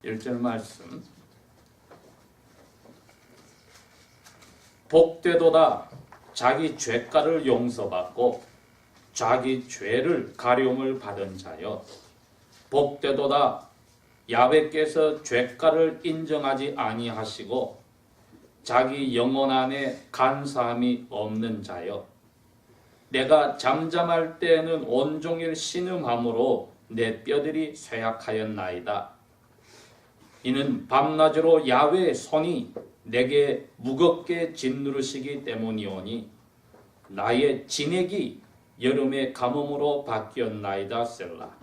1절 말씀. 복되도다 자기 죄가를 용서받고 자기 죄를 가려움을 받은 자여. 복되도다 야훼께서 죄가를 인정하지 아니하시고 자기 영혼 안에 간사함이 없는 자여. 내가 잠잠할 때에는 온종일 신음함으로 내 뼈들이 쇠약하였나이다. 이는 밤낮으로 야훼의 손이 내게 무겁게 짓누르시기 때문이오니 나의 진액이 여름의 가뭄으로 바뀌었나이다. 셀라.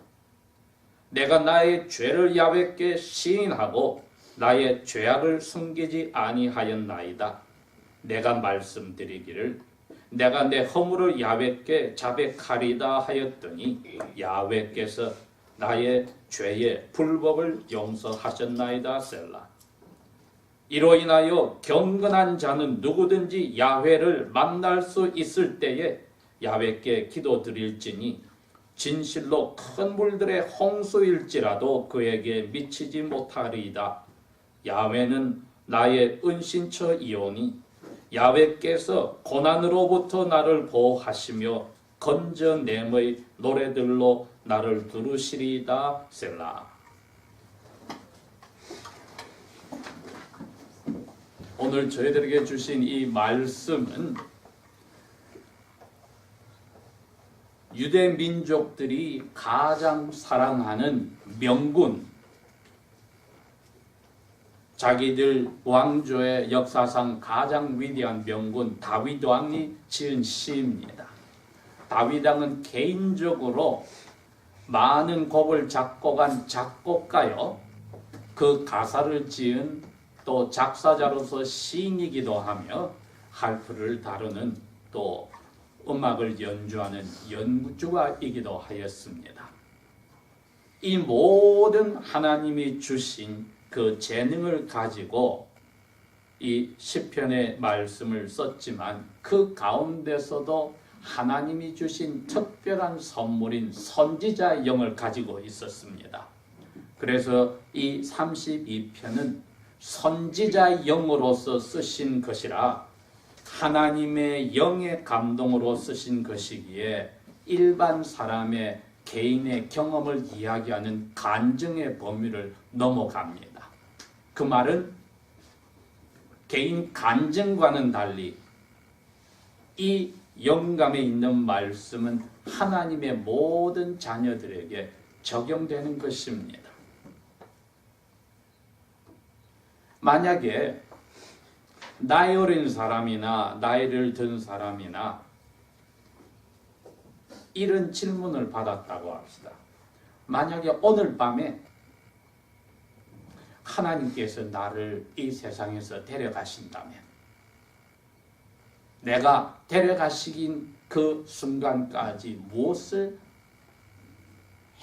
내가 나의 죄를 야훼께 시인하고 나의 죄악을 숨기지 아니하였나이다. 내가 말씀드리기를 내가 내 허물을 야훼께 자백하리다 하였더니 야훼께서 나의 죄의 불법을 용서하셨나이다. 셀라. 이로 인하여 경건한 자는 누구든지 야훼를 만날 수 있을 때에 야훼께 기도드릴지니 진실로 큰 물들의 홍수일지라도 그에게 미치지 못하리이다. 야훼는 나의 은신처이오니 야훼께서 고난으로부터 나를 보호하시며 건져냄의 노래들로 나를 두르시리이다. 셀라. 오늘 저희들에게 주신 이 말씀은 유대 민족들이 가장 사랑하는 명군, 자기들 왕조의 역사상 가장 위대한 명군 다윗 왕이 지은 시입니다. 다윗 왕은 개인적으로 많은 곡을 작곡한 작곡가요, 그 가사를 지은 또 작사자로서 시인이기도 하며 할프를 다루는 또 음악을 연주하는 연주가이기도 하였습니다. 이 모든 하나님이 주신 그 재능을 가지고 이 시편의 말씀을 썼지만 그 가운데서도 하나님이 주신 특별한 선물인 선지자의 영을 가지고 있었습니다. 그래서 이 32편은 선지자의 영으로서 쓰신 것이라 하나님의 영의 감동으로 쓰신 것이기에 일반 사람의 개인의 경험을 이야기하는 간증의 범위를 넘어갑니다. 그 말은 개인 간증과는 달리 이 영감에 있는 말씀은 하나님의 모든 자녀들에게 적용되는 것입니다. 만약에 나이 어린 사람이나 나이를 든 사람이나 이런 질문을 받았다고 합시다. 만약에 오늘 밤에 하나님께서 나를 이 세상에서 데려가신다면 내가 데려가시긴 그 순간까지 무엇을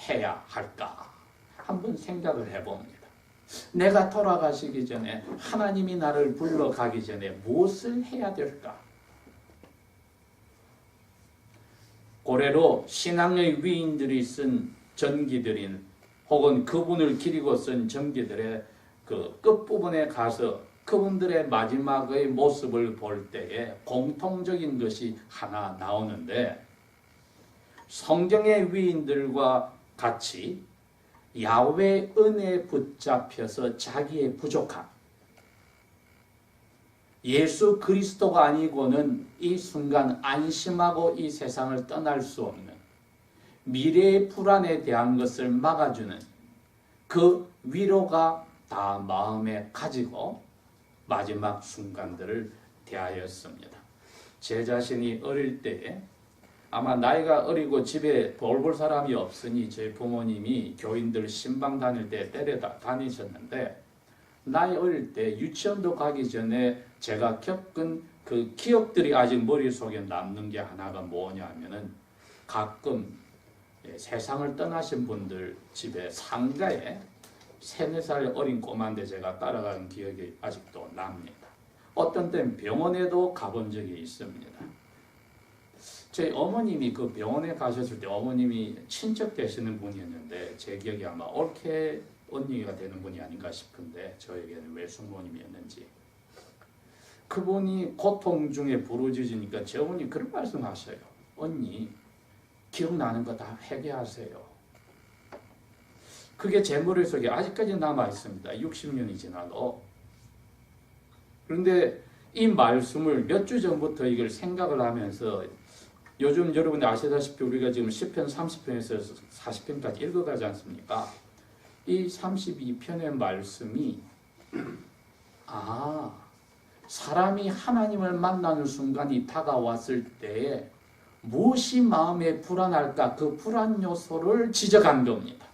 해야 할까? 한번 생각을 해봅니다. 내가 돌아가시기 전에 하나님이 나를 불러가기 전에 무엇을 해야 될까? 고래로 신앙의 위인들이 쓴 전기들인 혹은 그분을 기리고 쓴 전기들의 그 끝부분에 가서 그분들의 마지막의 모습을 볼 때에 공통적인 것이 하나 나오는데 성경의 위인들과 같이 야훼의 은혜에 붙잡혀서 자기의 부족함, 예수 그리스도가 아니고는 이 순간 안심하고 이 세상을 떠날 수 없는 미래의 불안에 대한 것을 막아주는 그 위로가 다 마음에 가지고 마지막 순간들을 대하였습니다. 제 자신이 어릴 때에 아마 나이가 어리고 집에 돌볼 사람이 없으니 저희 부모님이 교인들 신방 다닐 때 데려다 다니셨는데 나이 어릴 때 유치원도 가기 전에 제가 겪은 그 기억들이 아직 머릿속에 남는 게 하나가 뭐냐면은 가끔 세상을 떠나신 분들 집에 상가에 3, 4살 어린 꼬마인데 제가 따라가는 기억이 아직도 납니다. 어떤 때는 병원에도 가본 적이 있습니다. 저희 어머님이 그 병원에 가셨을 때 어머님이 친척 되시는 분이었는데 제 기억이 아마 옳게 언니가 되는 분이 아닌가 싶은데 저에게는 왜 숙모님이었는지. 그분이 고통 중에 부르짖으니까 저분이 그런 말씀하셔요. 언니 기억나는 거 다 회개하세요. 그게 제 머릿속에 아직까지 남아 있습니다. 60년이 지나도. 그런데 이 말씀을 몇 주 전부터 이걸 생각을 하면서 요즘 여러분이 아시다시피 우리가 지금 10편, 30편에서 40편까지 읽어가지 않습니까? 이 32편의 말씀이 사람이 하나님을 만나는 순간이 다가왔을 때에 무엇이 마음에 불안할까? 그 불안 요소를 지적한 겁니다.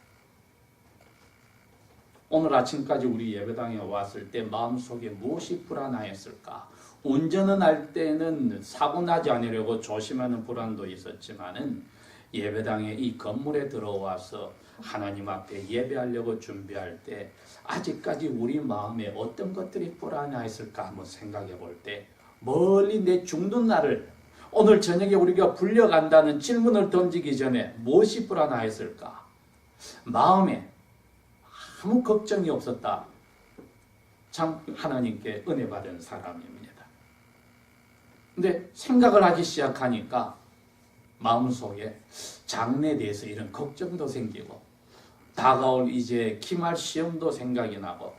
오늘 아침까지 우리 예배당에 왔을 때 마음속에 무엇이 불안하였을까? 운전을 할 때는 사고 나지 않으려고 조심하는 불안도 있었지만은 예배당에 이 건물에 들어와서 하나님 앞에 예배하려고 준비할 때 아직까지 우리 마음에 어떤 것들이 불안하였을까 한번 생각해 볼 때 멀리 내 죽는 날을 오늘 저녁에 우리가 불려간다는 질문을 던지기 전에 무엇이 불안하였을까? 마음에 아무 걱정이 없었다. 참 하나님께 은혜 받은 사람입니다. 근데 생각을 하기 시작하니까 마음속에 장래에 대해서 이런 걱정도 생기고 다가올 이제 기말 시험도 생각이 나고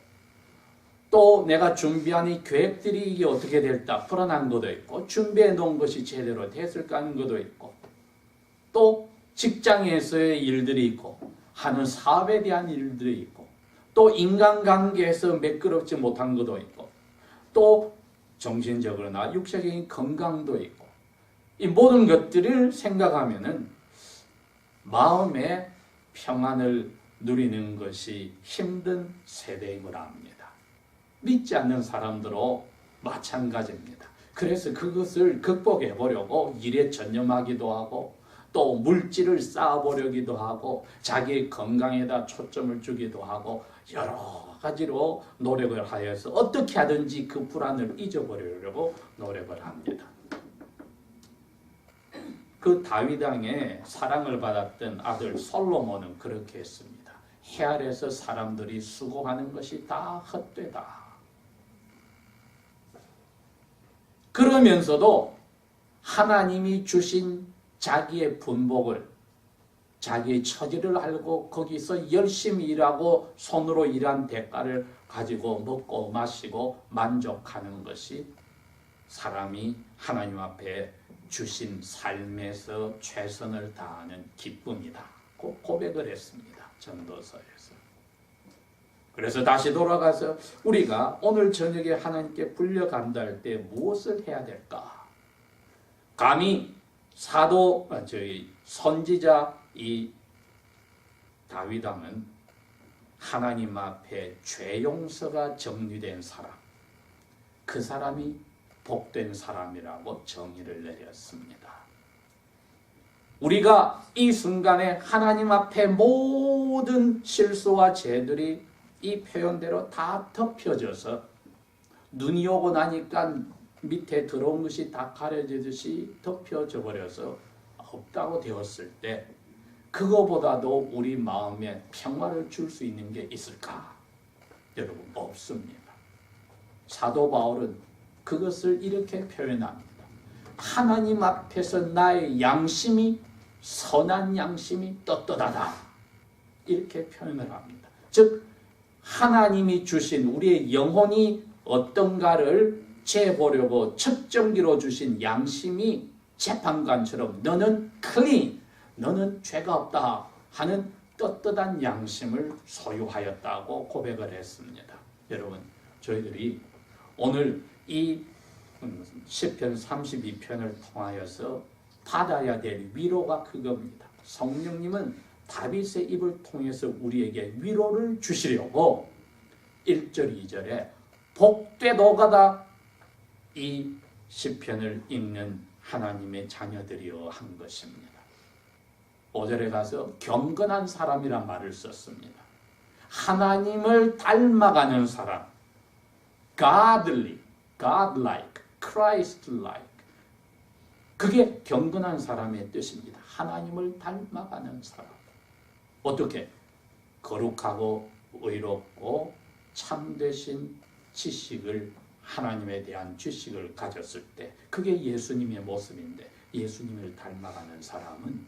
또 내가 준비한 이 계획들이 이게 어떻게 될까 불안한 것도 있고 준비해 놓은 것이 제대로 됐을까 하는 것도 있고 또 직장에서의 일들이 있고 하는 사업에 대한 일들이 있고 또 인간관계에서 매끄럽지 못한 것도 있고 또 정신적으로나 육체적인 건강도 있고 이 모든 것들을 생각하면은 마음의 평안을 누리는 것이 힘든 세대임을 압니다. 믿지 않는 사람들도 마찬가지입니다. 그래서 그것을 극복해 보려고 일에 전념하기도 하고 또 물질을 쌓아보려기도 하고 자기 건강에다 초점을 주기도 하고 여러 가지로 노력을 하여서 어떻게 하든지 그 불안을 잊어버리려고 노력을 합니다. 그 다윗 왕의 사랑을 받았던 아들 솔로몬은 그렇게 했습니다. 해 아래서 사람들이 수고하는 것이 다 헛되다. 그러면서도 하나님이 주신 자기의 분복을 자기의 처지를 알고 거기서 열심히 일하고 손으로 일한 대가를 가지고 먹고 마시고 만족하는 것이 사람이 하나님 앞에 주신 삶에서 최선을 다하는 기쁨이다. 고백을 했습니다. 전도서에서. 그래서 다시 돌아가서 우리가 오늘 저녁에 하나님께 불려간다 할 때 무엇을 해야 될까? 감히 선지자 이 다윗 왕은 하나님 앞에 죄 용서가 정리된 사람, 그 사람이 복된 사람이라고 정의를 내렸습니다. 우리가 이 순간에 하나님 앞에 모든 실수와 죄들이 이 표현대로 다 덮여져서 눈이 오고 나니까 밑에 들어온 것이 다 가려지듯이 덮여져 버려서 없다고 되었을 때 그거보다도 우리 마음에 평화를 줄 수 있는 게 있을까? 여러분, 없습니다. 사도 바울은 그것을 이렇게 표현합니다. 하나님 앞에서 나의 양심이 선한 양심이 떳떳하다. 이렇게 표현을 합니다. 즉 하나님이 주신 우리의 영혼이 어떤가를 재보려고 측정기로 주신 양심이 재판관처럼 너는 클린, 너는 죄가 없다 하는 떳떳한 양심을 소유하였다고 고백을 했습니다. 여러분, 저희들이 오늘 이 시편 32편을 통하여서 받아야 될 위로가 그겁니다. 성령님은 다윗의 입을 통해서 우리에게 위로를 주시려고 1절 2절에 복되도가다 이 시편을 읽는 하나님의 자녀들이여 한 것입니다. 5절에 가서 경건한 사람이란 말을 썼습니다. 하나님을 닮아가는 사람, godly, godlike, Christ-like. 그게 경건한 사람의 뜻입니다. 하나님을 닮아가는 사람. 어떻게? 거룩하고 의롭고 참되신 지식을, 하나님에 대한 지식을 가졌을 때, 그게 예수님의 모습인데, 예수님을 닮아가는 사람은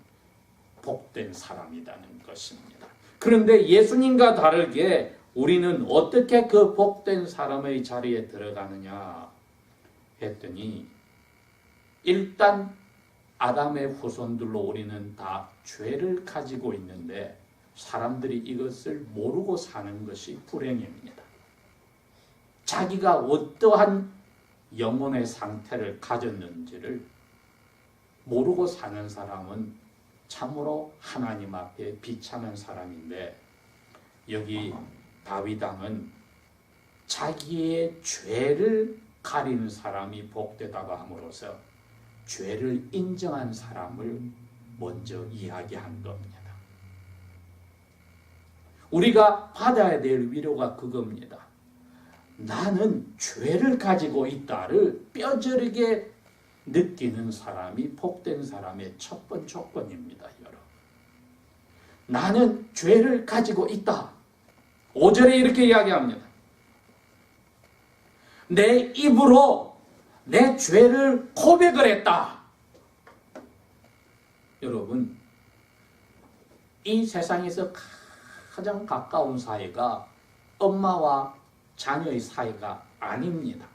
복된 사람이라는 것입니다. 그런데 예수님과 다르게 우리는 어떻게 그 복된 사람의 자리에 들어가느냐 했더니, 일단 아담의 후손들로 우리는 다 죄를 가지고 있는데 사람들이 이것을 모르고 사는 것이 불행입니다. 자기가 어떠한 영혼의 상태를 가졌는지를 모르고 사는 사람은 참으로 하나님 앞에 비참한 사람인데, 여기 다윗 왕은 자기의 죄를 가리는 사람이 복되다고 함으로써 죄를 인정한 사람을 먼저 이야기한 겁니다. 우리가 받아야 될 위로가 그겁니다. 나는 죄를 가지고 있다를 뼈저리게 느끼는 사람이 복된 사람의 첫 번째 조건입니다, 여러분. 나는 죄를 가지고 있다. 5절에 이렇게 이야기합니다. 내 입으로 내 죄를 고백을 했다. 여러분, 이 세상에서 가장 가까운 사이가 엄마와 자녀의 사이가 아닙니다.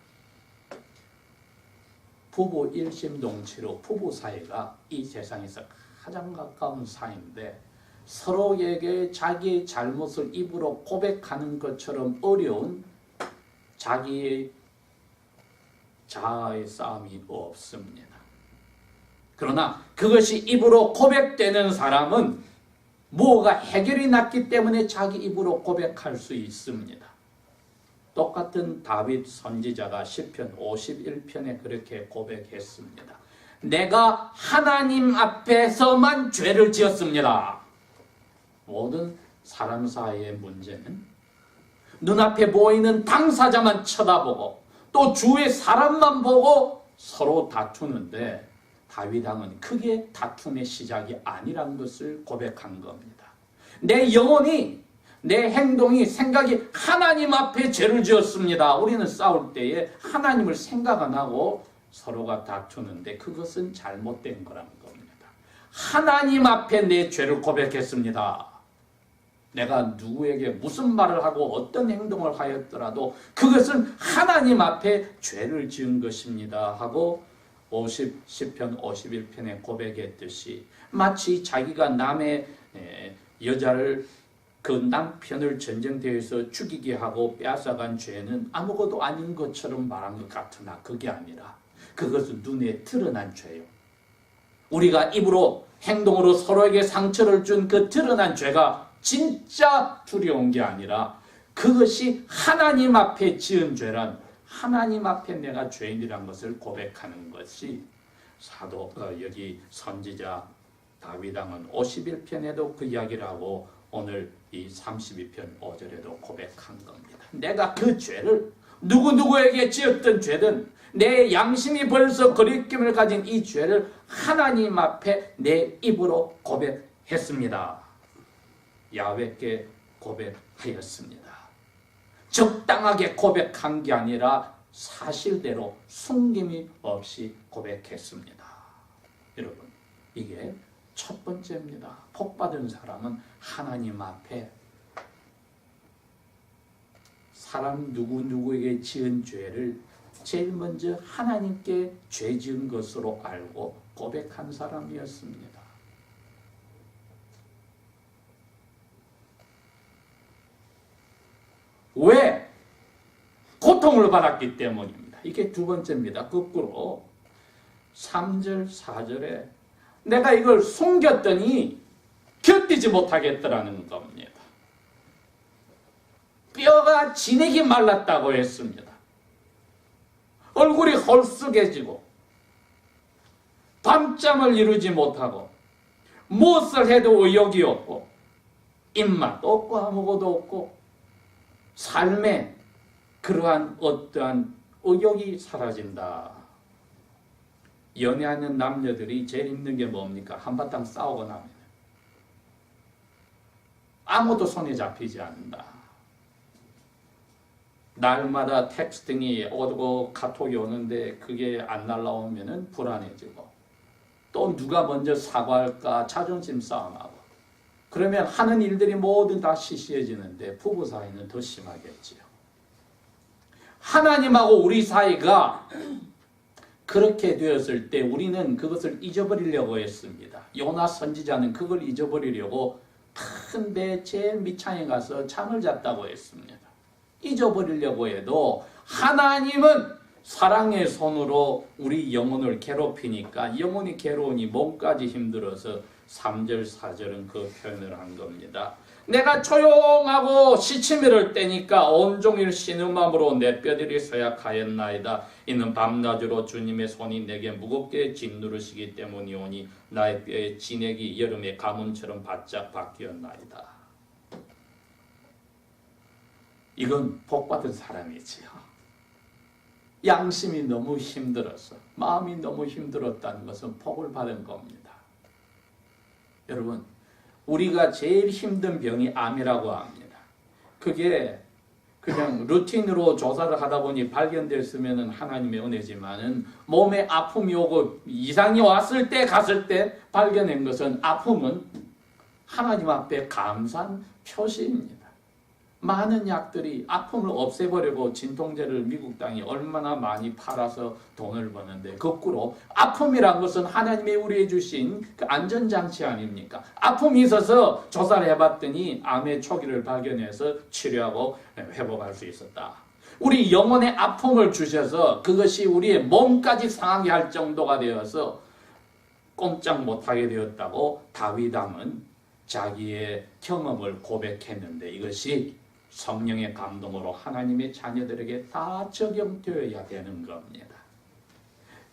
부부 일심동체로 부부 사이가 이 세상에서 가장 가까운 사이인데, 서로에게 자기의 잘못을 입으로 고백하는 것처럼 어려운 자기의 자아의 싸움이 없습니다. 그러나 그것이 입으로 고백되는 사람은 뭐가 해결이 났기 때문에 자기 입으로 고백할 수 있습니다. 똑같은 다윗 선지자가 시편 51편에 그렇게 고백했습니다. 내가 하나님 앞에서만 죄를 지었습니다. 모든 사람 사이의 문제는 눈앞에 보이는 당사자만 쳐다보고 또 주위의 사람만 보고 서로 다투는데, 다윗 왕은 크게 다툼의 시작이 아니란 것을 고백한 겁니다. 내 영혼이, 내 행동이, 생각이 하나님 앞에 죄를 지었습니다. 우리는 싸울 때에 하나님을 생각 안 하고 서로가 다투는데 그것은 잘못된 거라는 겁니다. 하나님 앞에 내 죄를 고백했습니다. 내가 누구에게 무슨 말을 하고 어떤 행동을 하였더라도 그것은 하나님 앞에 죄를 지은 것입니다 하고 시편 51편에 고백했듯이, 마치 자기가 남의 여자를, 그 남편을 전쟁터에서 죽이게 하고 빼앗아간 죄는 아무것도 아닌 것처럼 말한 것 같으나 그게 아니라 그것은 눈에 드러난 죄요. 우리가 입으로 행동으로 서로에게 상처를 준 그 드러난 죄가 진짜 두려운 게 아니라, 그것이 하나님 앞에 지은 죄란, 하나님 앞에 내가 죄인이란 것을 고백하는 것이 여기 선지자 다윗 왕은 51편에도 그 이야기를 하고 오늘 이 32편 5절에도 고백한 겁니다. 내가 그 죄를 누구에게 지었던 죄든 내 양심이 벌써 거리낌을 가진 이 죄를 하나님 앞에 내 입으로 고백했습니다. 야훼께 고백하였습니다. 적당하게 고백한 게 아니라 사실대로 숨김이 없이 고백했습니다. 여러분, 이게 첫 번째입니다. 복받은 사람은 하나님 앞에 사람 누구에게 지은 죄를 제일 먼저 하나님께 죄 지은 것으로 알고 고백한 사람이었습니다. 왜? 고통을 받았기 때문입니다. 이게 두 번째입니다. 거꾸로 3절, 4절에 내가 이걸 숨겼더니 견디지 못하겠더라는 겁니다. 뼈가 진액이 말랐다고 했습니다. 얼굴이 헐쑥해지고 밤잠을 이루지 못하고 무엇을 해도 의욕이 없고 입맛도 없고 아무것도 없고 삶에 그러한 어떠한 의욕이 사라진다. 연애하는 남녀들이 제일 힘든 게 뭡니까? 한바탕 싸우고 나면 아무도 손에 잡히지 않는다. 날마다 텍스팅이 오고 카톡이 오는데 그게 안 날라오면은 불안해지고, 또 누가 먼저 사과할까 자존심 싸움하고, 그러면 하는 일들이 모두 다 시시해지는데 부부 사이는 더 심하겠지요. 하나님하고 우리 사이가 그렇게 되었을 때 우리는 그것을 잊어버리려고 했습니다. 요나 선지자는 그걸 잊어버리려고 큰 배 제일 밑창에 가서 잠을 잤다고 했습니다. 잊어버리려고 해도 하나님은 사랑의 손으로 우리 영혼을 괴롭히니까 영혼이 괴로우니 몸까지 힘들어서 3절 4절은 그 표현을 한 겁니다. 내가 조용하고 시치미를 떼니까 온종일 신음함으로 내 뼈들이 쇠약하였나이다. 이는 밤낮으로 주님의 손이 내게 무겁게 짓누르시기 때문이오니 나의 뼈의 진액이 여름의 가뭄처럼 바짝 바뀌었나이다. 이건 복받은 사람이지요. 양심이 너무 힘들어서, 마음이 너무 힘들었다는 것은 복을 받은 겁니다. 여러분, 우리가 제일 힘든 병이 암이라고 합니다. 그게 그냥 루틴으로 조사를 하다 보니 발견됐으면 하나님의 은혜지만은 몸에 아픔이 오고 이상이 왔을 때 갔을 때 발견한 것은, 아픔은 하나님 앞에 감사한 표시입니다. 많은 약들이 아픔을 없애버리고, 진통제를 미국 땅이 얼마나 많이 팔아서 돈을 버는데, 거꾸로 아픔이란 것은 하나님이 우리에게 주신 그 안전장치 아닙니까? 아픔이 있어서 조사를 해봤더니 암의 초기를 발견해서 치료하고 회복할 수 있었다. 우리 영혼의 아픔을 주셔서 그것이 우리의 몸까지 상하게 할 정도가 되어서 꼼짝 못하게 되었다고 다윗 왕은 자기의 경험을 고백했는데, 이것이 성령의 감동으로 하나님의 자녀들에게 다 적용되어야 되는 겁니다.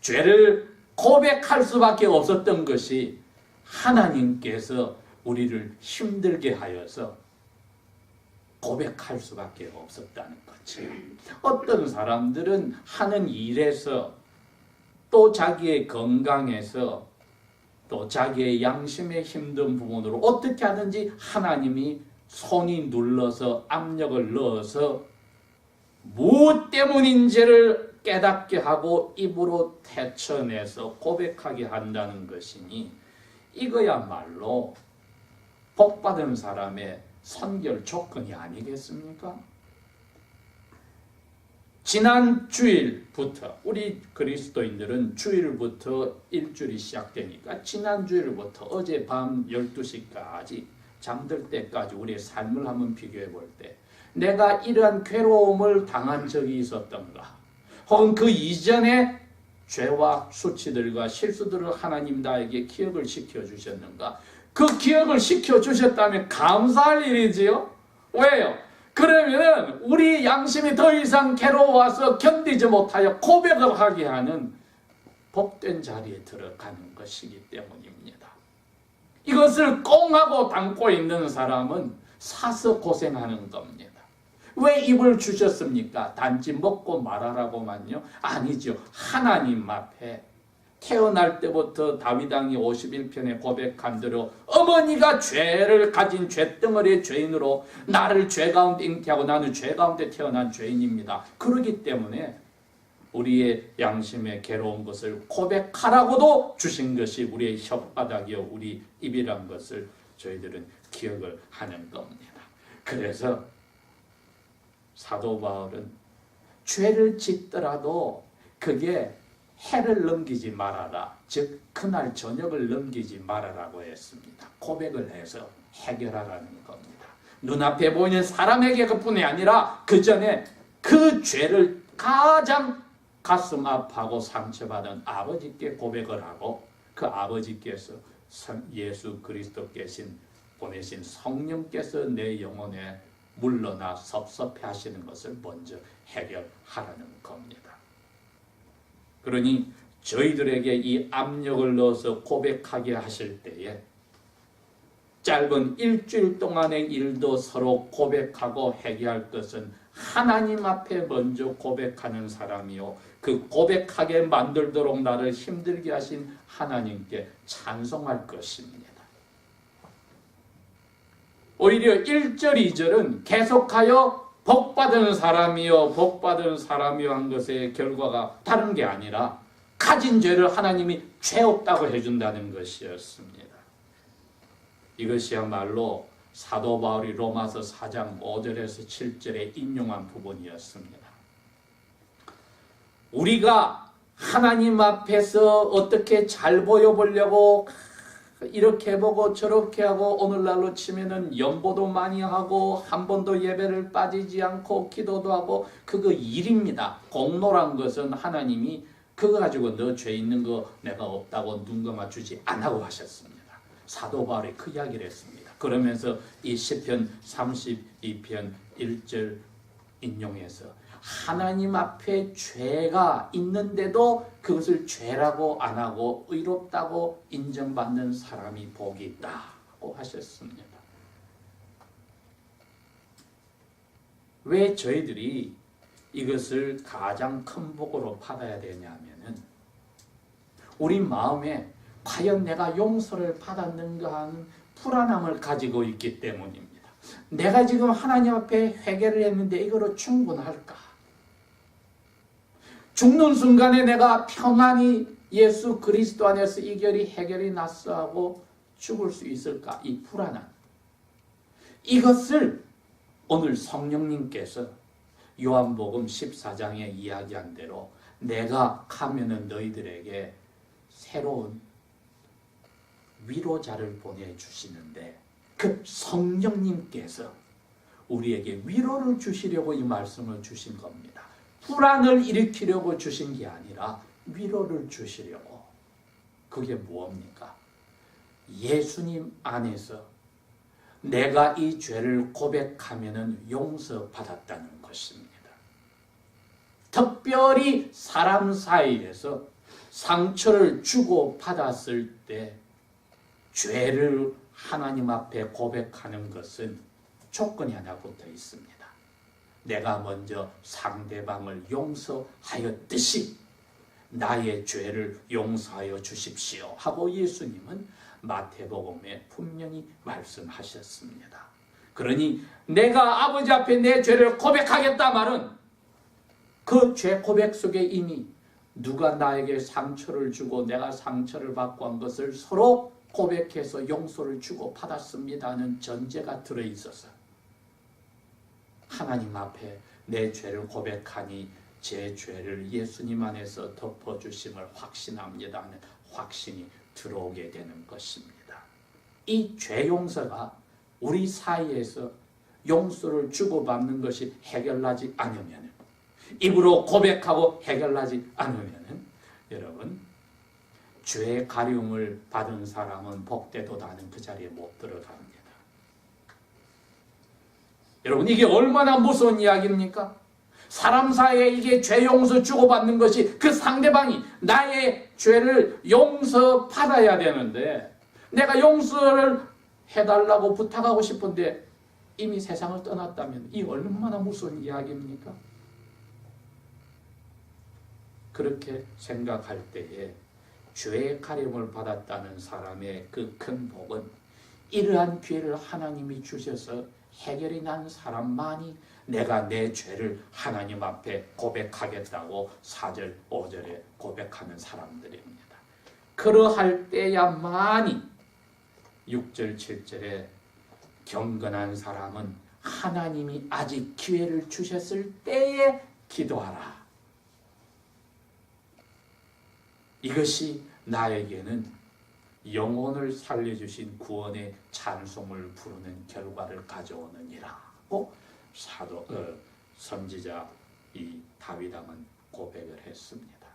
죄를 고백할 수밖에 없었던 것이 하나님께서 우리를 힘들게 하여서 고백할 수밖에 없었다는 거죠. 어떤 사람들은 하는 일에서, 또 자기의 건강에서, 또 자기의 양심의 힘든 부분으로 어떻게 하든지 하나님이 손이 눌러서 압력을 넣어서 무엇 때문인지를 깨닫게 하고 입으로 태쳐내서 고백하게 한다는 것이니, 이거야말로 복받은 사람의 선결 조건이 아니겠습니까? 지난 주일부터, 우리 그리스도인들은 주일부터 일주일이 시작되니까 지난 주일부터 어제 밤 12시까지 잠들 때까지 우리의 삶을 한번 비교해 볼 때, 내가 이러한 괴로움을 당한 적이 있었던가, 혹은 그 이전에 죄와 수치들과 실수들을 하나님 나에게 기억을 시켜주셨는가? 그 기억을 시켜주셨다면 감사할 일이지요? 왜요? 그러면 우리 양심이 더 이상 괴로워서 견디지 못하여 고백을 하게 하는 복된 자리에 들어가는 것이기 때문입니다. 이것을 꽁하고 담고 있는 사람은 사서 고생하는 겁니다. 왜 입을 주셨습니까? 단지 먹고 말하라고만요? 아니죠. 하나님 앞에 태어날 때부터 다윗 왕이 51편에 고백한 대로 어머니가 죄를 가진 죄덩어리의 죄인으로 나를 죄 가운데 잉태하고 나는 죄 가운데 태어난 죄인입니다. 그렇기 때문에 우리의 양심에 괴로운 것을 고백하라고도 주신 것이 우리의 혓바닥이요 우리 입이란 것을 저희들은 기억을 하는 겁니다. 그래서 사도 바울은 죄를 짓더라도 그게 해를 넘기지 말아라, 즉 그날 저녁을 넘기지 말아라고 했습니다. 고백을 해서 해결하라는 겁니다. 눈앞에 보이는 사람에게 그뿐이 아니라 그 전에 그 죄를 가장 가슴 아파하고 상처받은 아버지께 고백을 하고, 그 아버지께서 예수 그리스도께서 보내신 성령께서 내 영혼에 물러나 섭섭해 하시는 것을 먼저 해결하라는 겁니다. 그러니 저희들에게 이 압력을 넣어서 고백하게 하실 때에 짧은 일주일 동안의 일도 서로 고백하고 해결할 것은 하나님 앞에 먼저 고백하는 사람이요, 그 고백하게 만들도록 나를 힘들게 하신 하나님께 찬송할 것입니다. 오히려 1절, 2절은 계속하여 복받은 사람이요 복받은 사람이요 한 것의 결과가 다른 게 아니라 가진 죄를 하나님이 죄 없다고 해준다는 것이었습니다. 이것이야말로 사도 바울이 로마서 4장 5절에서 7절에 인용한 부분이었습니다. 우리가 하나님 앞에서 어떻게 잘 보여보려고 이렇게 보고 저렇게 하고 오늘날로 치면은 연보도 많이 하고 한 번도 예배를 빠지지 않고 기도도 하고 그거 일입니다. 공로란 것은 하나님이 그거 가지고 너 죄 있는 거 내가 없다고 눈 감아주지 않다고 하셨습니다. 사도 바울이 그 이야기를 했습니다. 그러면서 이 시편 32편 1절 인용해서 하나님 앞에 죄가 있는데도 그것을 죄라고 안 하고 의롭다고 인정받는 사람이 복이 있다고 하셨습니다. 왜 저희들이 이것을 가장 큰 복으로 받아야 되냐면은 우리 마음에 과연 내가 용서를 받았는가 하는 불안함을 가지고 있기 때문입니다. 내가 지금 하나님 앞에 회개를 했는데 이거로 충분할까? 죽는 순간에 내가 평안히 예수 그리스도 안에서 이결이 해결이 났어 하고 죽을 수 있을까? 이 불안함. 이것을 오늘 성령님께서 요한복음 14장에 이야기한 대로 내가 가면은 너희들에게 새로운 위로자를 보내주시는데 그 성령님께서 우리에게 위로를 주시려고 이 말씀을 주신 겁니다. 불안을 일으키려고 주신 게 아니라 위로를 주시려고. 그게 무엇입니까? 예수님 안에서 내가 이 죄를 고백하면 용서받았다는 것입니다. 특별히 사람 사이에서 상처를 주고 받았을 때 죄를 하나님 앞에 고백하는 것은 조건이 하나 붙어 있습니다. 내가 먼저 상대방을 용서하였듯이 나의 죄를 용서하여 주십시오 하고 예수님은 마태복음에 분명히 말씀하셨습니다. 그러니 내가 아버지 앞에 내 죄를 고백하겠다 말은 그 죄 고백 속에 이미 누가 나에게 상처를 주고 내가 상처를 받고 한 것을 서로 고백해서 용서를 주고 받았습니다는 전제가 들어있어서 하나님 앞에 내 죄를 고백하니 제 죄를 예수님 안에서 덮어주심을 확신합니다 하는 확신이 들어오게 되는 것입니다. 이 죄 용서가 우리 사이에서 용서를 주고받는 것이 해결나지 않으면, 입으로 고백하고 해결나지 않으면 여러분 죄의 가리움을 받은 사람은 복되도다는 그 자리에 못 들어갑니다. 여러분 이게 얼마나 무서운 이야기입니까? 사람 사이에 이게 죄 용서 주고받는 것이 그 상대방이 나의 죄를 용서받아야 되는데 내가 용서를 해달라고 부탁하고 싶은데 이미 세상을 떠났다면 이 얼마나 무서운 이야기입니까? 그렇게 생각할 때에 죄의 가림을 받았다는 사람의 그 큰 복은 이러한 기회를 하나님이 주셔서 해결이 난 사람만이 내가 내 죄를 하나님 앞에 고백하겠다고 4절 5절에 고백하는 사람들입니다. 그러할 때야만이 6절 7절에 경건한 사람은 하나님이 아직 기회를 주셨을 때에 기도하라. 이것이 나에게는 영혼을 살려주신 구원의 찬송을 부르는 결과를 가져오느니라고 선지자 이 다윗왕은 고백을 했습니다.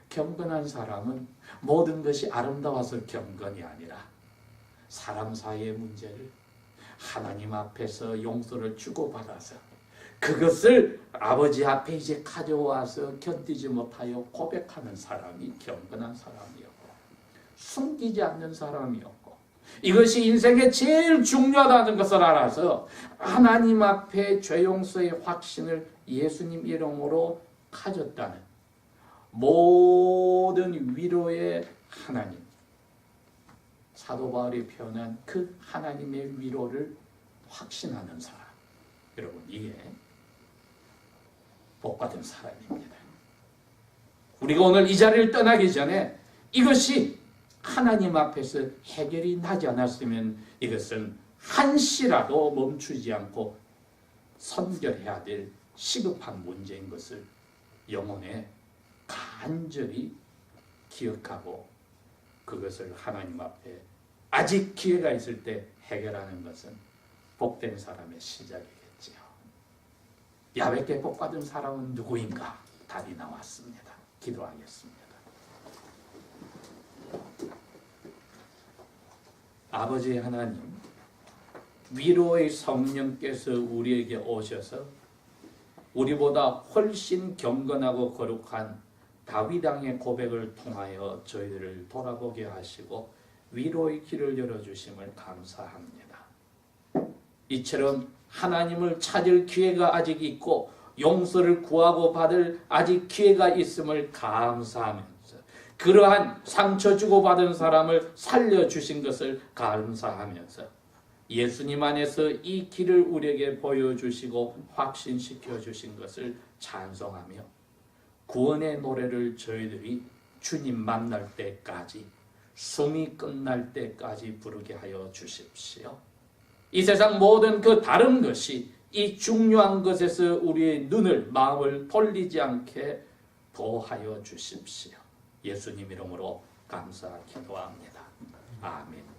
경건한 사람은 모든 것이 아름다워서 경건이 아니라 사람 사이의 문제를 하나님 앞에서 용서를 주고받아서 그것을 아버지 앞에 이제 가져와서 견디지 못하여 고백하는 사람이 경건한 사람이었고 숨기지 않는 사람이었고 이것이 인생에 제일 중요하다는 것을 알아서 하나님 앞에 죄 용서의 확신을 예수님 이름으로 가졌다는 모든 위로의 하나님 사도 바울이 표현한 그 하나님의 위로를 확신하는 사람 여러분 이게 복받은 사람입니다. 우리가 오늘 이 자리를 떠나기 전에 이것이 하나님 앞에서 해결이 나지 않았으면 이것은 한시라도 멈추지 않고 선결해야 될 시급한 문제인 것을 영혼에 간절히 기억하고 그것을 하나님 앞에 아직 기회가 있을 때 해결하는 것은 복된 사람의 시작이겠지요. 야훼께 복받은 사람은 누구인가? 답이 나왔습니다. 기도하겠습니다. 아버지 하나님, 위로의 성령께서 우리에게 오셔서 우리보다 훨씬 경건하고 거룩한 다윗 왕의 고백을 통하여 저희들을 돌아보게 하시고 위로의 길을 열어주심을 감사합니다. 이처럼 하나님을 찾을 기회가 아직 있고 용서를 구하고 받을 아직 기회가 있음을 감사하면서 그러한 상처 주고받은 사람을 살려주신 것을 감사하면서 예수님 안에서 이 길을 우리에게 보여주시고 확신시켜 주신 것을 찬송하며 구원의 노래를 저희들이 주님 만날 때까지 숨이 끝날 때까지 부르게 하여 주십시오. 이 세상 모든 그 다른 것이 이 중요한 것에서 우리의 눈을 마음을 돌리지 않게 도하여 주십시오. 예수님 이름으로 감사 기도합니다. 아멘.